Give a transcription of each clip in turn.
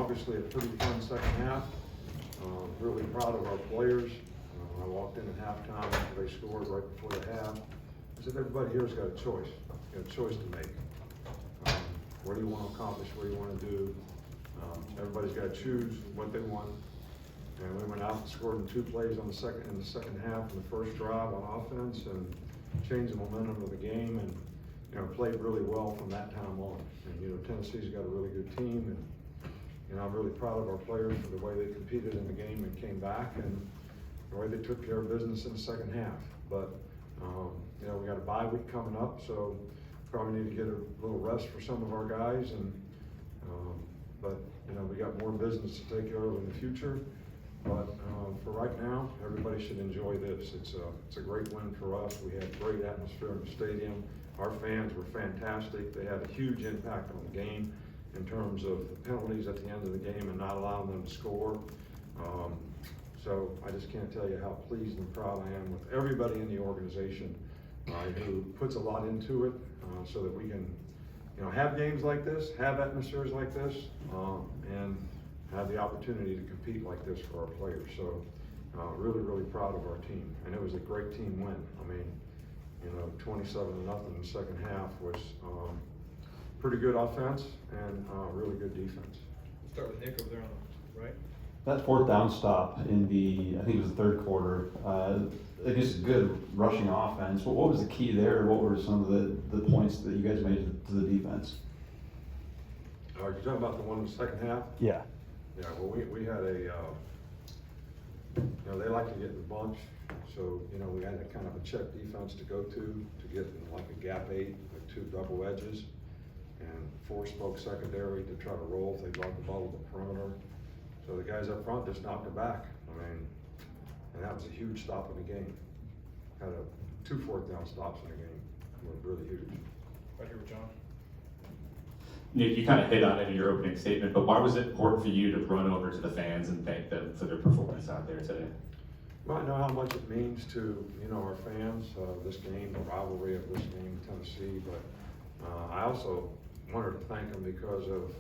Obviously a pretty fun second half. Really proud of our players. I walked in at halftime after they scored right before the half. I said, everybody here's got a choice. You got a choice to make. What do you want to accomplish? What do you want to do? Everybody's got to choose what they want. And we went out and scored in 2 plays in the second half, in the first drive on offense, and changed the momentum of the game, and played really well from that time on. And Tennessee's got a really good team, and I'm really proud of our players for the way they competed in the game and came back, and the way they took care of business in the second half. But we got a bye week coming up, so probably need to get a little rest for some of our guys, and but we got more business to take care of in the future. But for right now, everybody should enjoy this. It's a great win for us. We had great atmosphere in the stadium. Our fans were fantastic. They had a huge impact on the game in terms of the penalties at the end of the game and not allowing them to score. So I just can't tell you how pleased and proud I am with everybody in the organization who puts a lot into it, so that we can have games like this, have atmospheres like this, and have the opportunity to compete like this for our players. So really, really proud of our team. And it was a great team win. I mean, 27-0 in the second half was pretty good offense and really good defense. Start with Nick over there on the right. That fourth down stop in I think it was the third quarter, I guess a good rushing offense. What was the key there? What were some of the points that you guys made to the defense? Are you talking about the one in the second half? Yeah. Yeah, well, we had they like to get in the bunch, so, we had a kind of a check defense to go to get in like a gap 8 with 2 double edges and 4 spoke secondary to try to roll if they brought the ball to the perimeter. So the guys up front just knocked it back. And that was a huge stop in the game. Had 2 fourth down stops in the game. Were really huge. Right here with John. Nick, you kind of hit on it in your opening statement, but why was it important for you to run over to the fans and thank them for their performance out there today? Well, I know how much it means to our fans, this game, the rivalry of this game, Tennessee. But I also wanted to thank them because of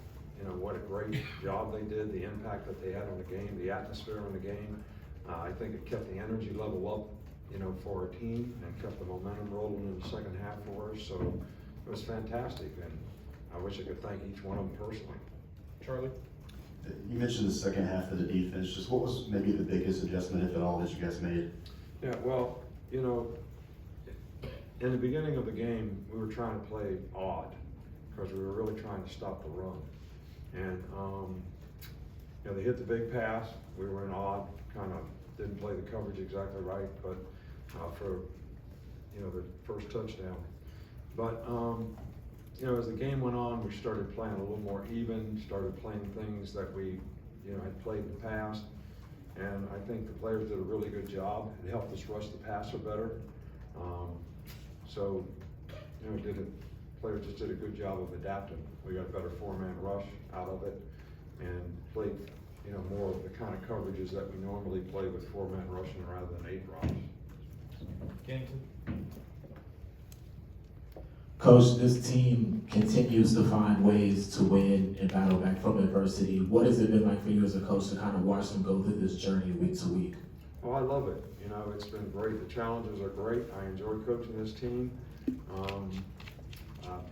what a great job they did, the impact that they had on the game, the atmosphere in the game. I think it kept the energy level up, for our team, and kept the momentum rolling in the second half for us. So it was fantastic, and I wish I could thank each one of them personally. Charlie? You mentioned the second half of the defense. Just what was maybe the biggest adjustment, if at all, that you guys made? Yeah, well, in the beginning of the game, we were trying to play odd because we were really trying to stop the run. And, they hit the big pass. We were in odd, kind of didn't play the coverage exactly right, but for, the first touchdown. But, as the game went on, we started playing a little more even, started playing things that we, had played in the past. And I think the players did a really good job. It helped us rush the passer better. Players just did a good job of adapting. We got a better 4-man rush out of it and played, more of the kind of coverages that we normally play with 4-man rushing rather than 8 drops. Kennington? Coach, this team continues to find ways to win and battle back from adversity. What has it been like for you as a coach to kind of watch them go through this journey week to week? Oh, I love it. It's been great. The challenges are great. I enjoy coaching this team.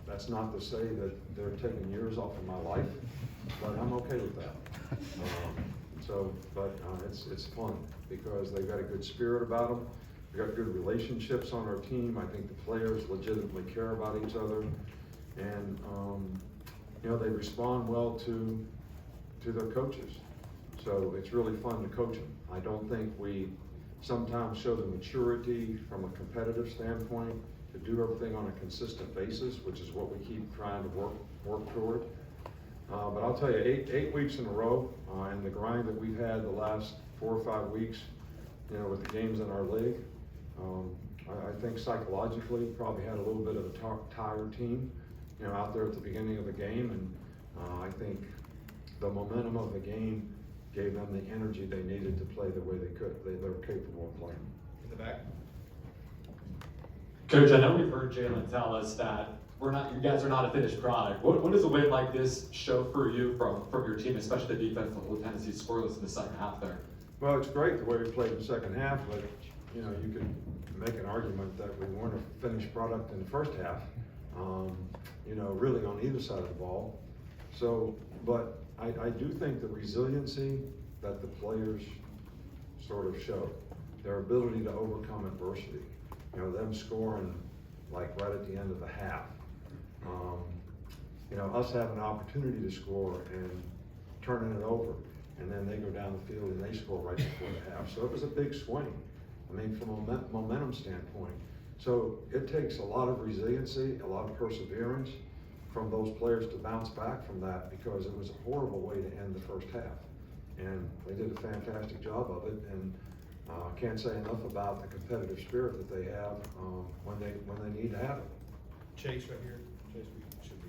That's not to say that they're taking years off of my life, but I'm okay with that. It's fun because they've got a good spirit about them. We've got good relationships on our team. I think the players legitimately care about each other, and they respond well to their coaches. So it's really fun to coach them. I don't think we sometimes show the maturity from a competitive standpoint to do everything on a consistent basis, which is what we keep trying to work toward. But I'll tell you, eight weeks in a row, and the grind that we've had the last 4 or 5 weeks, with the games in our league, I think psychologically probably had a little bit of a tired team, out there at the beginning of the game, and I think the momentum of the game gave them the energy they needed to play the way they could. They were capable of playing. In the back? Coach, I know we've heard Jalen tell us that you guys are not a finished product. What does a win like this show for you from your team, especially the defense, the whole Tennessee scoreless in the second half there? Well, it's great the way we played in the second half, but, you know, you could make an argument that we weren't a finished product in the first half, you know, really on either side of the ball. So, but I do think the resiliency that the players sort of showed, their ability to overcome adversity, you know, them scoring like right at the end of the half. You know, us having an opportunity to score and turning it over, and then they go down the field and they score right before the half. So it was a big swing. I mean, from a momentum standpoint. So it takes a lot of resiliency, a lot of perseverance from those players to bounce back from that, because it was a horrible way to end the first half. And they did a fantastic job of it, and can't say enough about the competitive spirit that they have when they need to have it. Chase right here. Chase, we should be.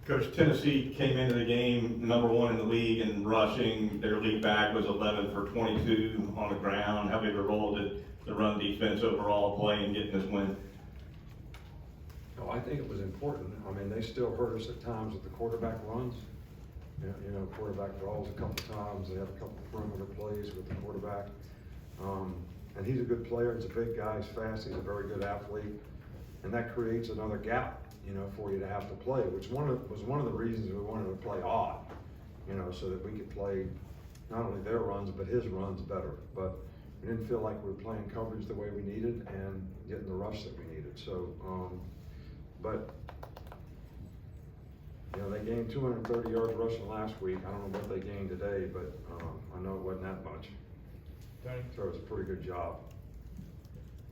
Coach, Tennessee came into the game #1 in the league in rushing. Their league back was 11 for 22 on the ground. How big a role did the run defense overall play in getting this win? No, I think it was important. I mean, they still hurt us at times with the quarterback runs. You know, quarterback draws a couple times. They have a couple perimeter plays with the quarterback. And he's a good player. He's a big guy. He's fast. He's a very good athlete. And that creates another gap, you know, for you to have to play, which was one of the reasons we wanted to play odd, you know, so that we could play not only their runs, but his runs better. But we didn't feel like we were playing coverage the way we needed and getting the rush that we needed. So, but, you know, they gained 230 yards rushing last week. I don't know what they gained today, but I know it wasn't that much. Tony? So it was a pretty good job.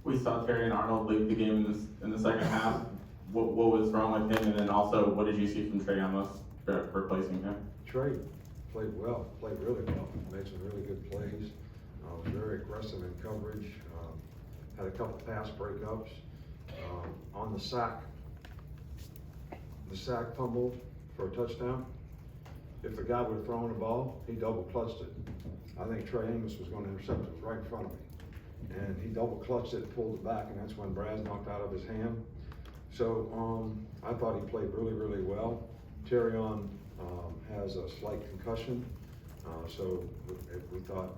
We saw Terry and Arnold lead the game in the second half. What was wrong with him, and then also what did you see from Trey Amos replacing him? Trey played well, played really well, made some really good plays, was very aggressive in coverage, had a couple pass breakups. On the sack fumble for a touchdown, if the guy would have thrown the ball, he double clutched it. I think Trey Amos was going to intercept it right in front of me. And he double clutched it, pulled it back, and that's when Braz knocked out of his hand. So I thought he played really, really well. Terrion has a slight concussion, so we thought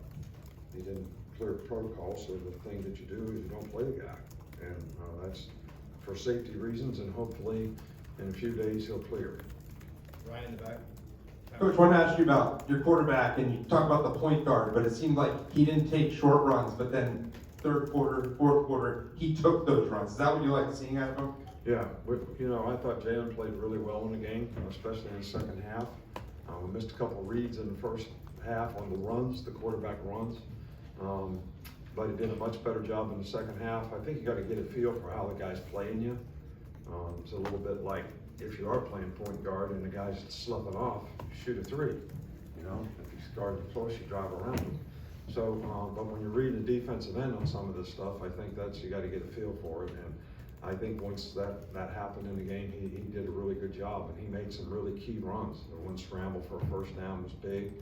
he didn't clear protocol. So the thing that you do is you don't play the guy, and that's for safety reasons. And hopefully, in a few days, he'll clear. Ryan in the back. Coach, I want to ask you about your quarterback, and you talk about the point guard, but it seemed like he didn't take short runs, but then third quarter, fourth quarter, he took those runs. Is that what you like seeing out of him? Yeah, you know, I thought Jalen played really well in the game, especially in the second half. We missed a couple reads in the first half on the runs, the quarterback runs. But he did a much better job in the second half. I think you got to get a feel for how the guy's playing you. It's a little bit like if you are playing point guard and the guy's sloughing off, shoot a three. You know, if he's guarding close, you drive around him. So, but when you're reading the defensive end on some of this stuff, I think you got to get a feel for it. And I think once that happened in the game, he did a really good job, and he made some really key runs. The one scramble for a first down was big.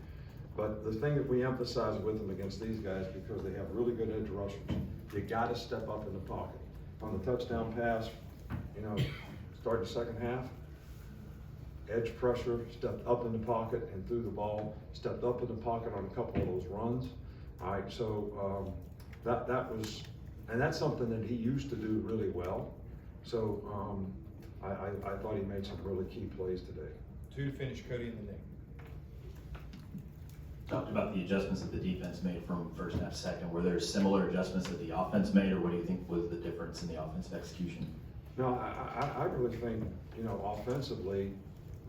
But the thing that we emphasize with them against these guys, because they have really good edge rushers, you got to step up in the pocket. On the touchdown pass, you know, start the second half, edge pressure, stepped up in the pocket and threw the ball, stepped up in the pocket on a couple of those runs. All right, so that was, and that's something that he used to do really well. So I thought he made some really key plays today. 2 to finish, Cody in the Nick. Talked about the adjustments that the defense made from first half, second. Were there similar adjustments that the offense made, or what do you think was the difference in the offensive execution? No, I really think, you know, offensively,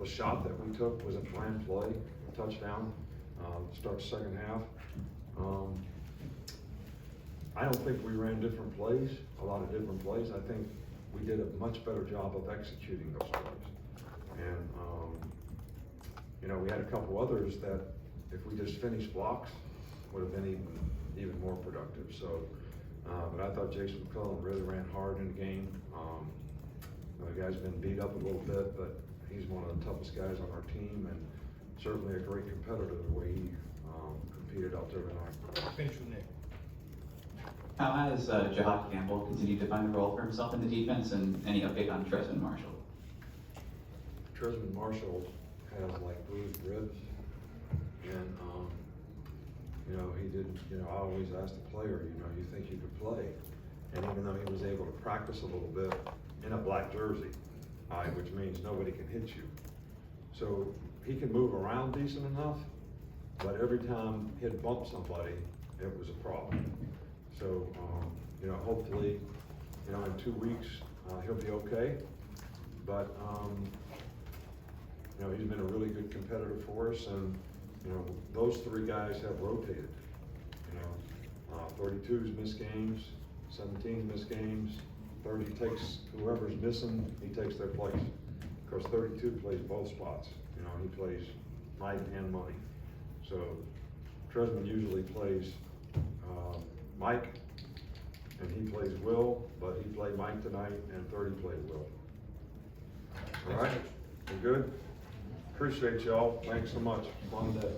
the shot that we took was a planned play, a touchdown, start the second half. I don't think we ran different plays, a lot of different plays. I think we did a much better job of executing those plays. And, you know, we had a couple others that if we just finished blocks, would have been even more productive. So, but I thought Jason McCullough really ran hard in the game. The guy's been beat up a little bit, but he's one of the toughest guys on our team, and certainly a great competitor the way he competed out there tonight. Finish with Nick. How has Jahad Campbell continued to find a role for himself in the defense, and any update on Tresman Marshall? Tresman Marshall has like bruised ribs, and, you know, he didn't, you know, I always asked the player, you know, you think you could play? And even though he was able to practice a little bit in a black jersey, which means nobody can hit you. So he can move around decent enough, but every time he'd bump somebody, it was a problem. So, you know, hopefully, you know, in 2 weeks, he'll be okay. But, you know, he's been a really good competitor for us, and, you know, those three guys have rotated. You know, 32's missed games, 17's missed games, 30 takes, whoever's missing, he takes their place. Because 32 plays both spots, you know, he plays night and money. So Tresman usually plays Mike, and he plays Will, but he played Mike tonight, and 30 played Will. All right, we good? Appreciate y'all, thanks so much, fun day.